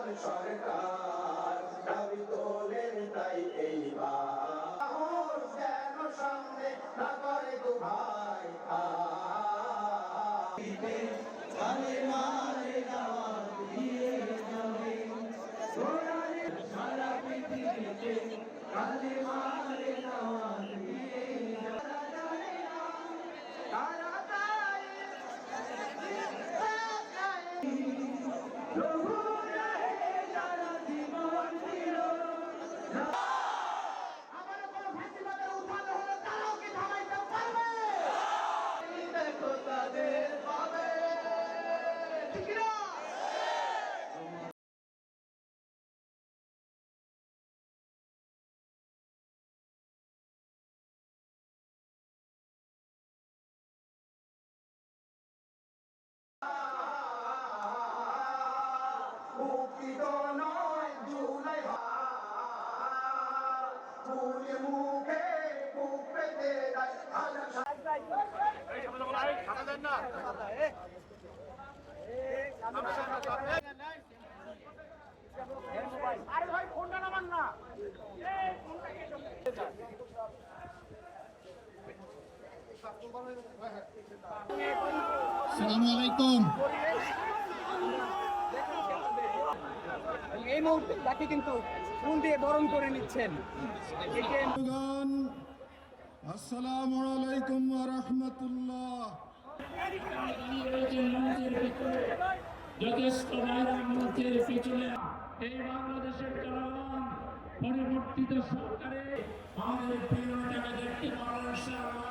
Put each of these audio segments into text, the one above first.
আমার সরকার দাবি তোলেন তাই এইবার যেন সামনে না করে গো ভাই কালেমারে দাওয়াত দিয়ে যাবে সারা পৃথিবীতে কালেমারে দাওয়াত দিয়ে মুক্তিত নয় জুলাই ফুলে মুখে মুখ পেতে যায় আরে ভাই ফোনটা নামান না আসসালামু আলাইকুম। এই মুহূর্তে তাকে কিন্তু ফুল দিয়ে বরণ করে নিচ্ছেন। আসসালামু আলাইকুম ওয়া রাহমাতুল্লাহ। যথেষ্ট মঞ্চের পিছনে এই বাংলাদেশের জনগণ পরিবর্তিত সরকারে আমাদের প্রিয় নেতাকে দেখতে পারো ইনশাআল্লাহ।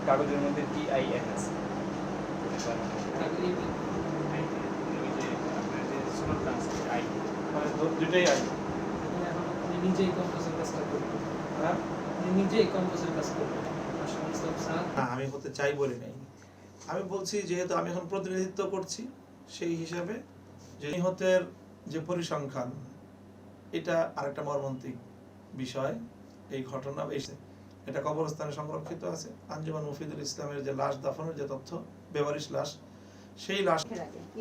কাগজের মধ্যে TIN আছে দুটাই আই নিজেই কম্পোজের কাজটা করবেন, নিজেই কম্পোজের কাজ করবেন। আমি হতে চাই বলে নাই, আমি বলছি যেহেতু আমি এখন প্রতিনিধিত্ব করছি সেই হিসাবে যে নিহতের যে পরিসংখ্যান এটা আরেকটা মর্মান্তিক বিষয়। এই ঘটনা এটা কবরস্থানে সংরক্ষিত আছে। আঞ্জুমান মুফিদুল ইসলামের যে লাশ দাফনের যে তথ্য, বেওয়ারিশ লাশ, সেই লাশ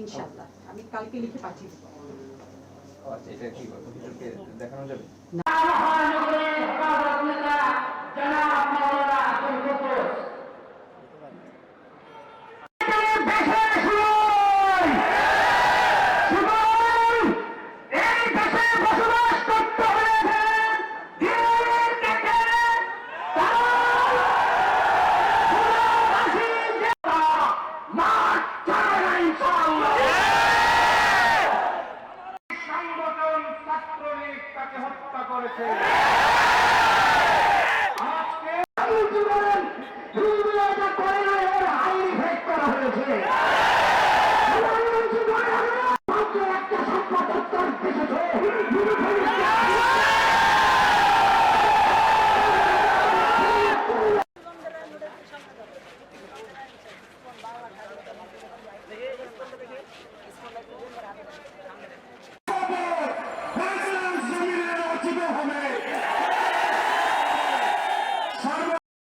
ইনশাআল্লাহ আমি কালকে লিখে পাঠিয়ে দেব। আচ্ছা, এটা কি দেখানো যাবে? সংগঠন ছাত্রলীগ তাকে হত্যা করেছে।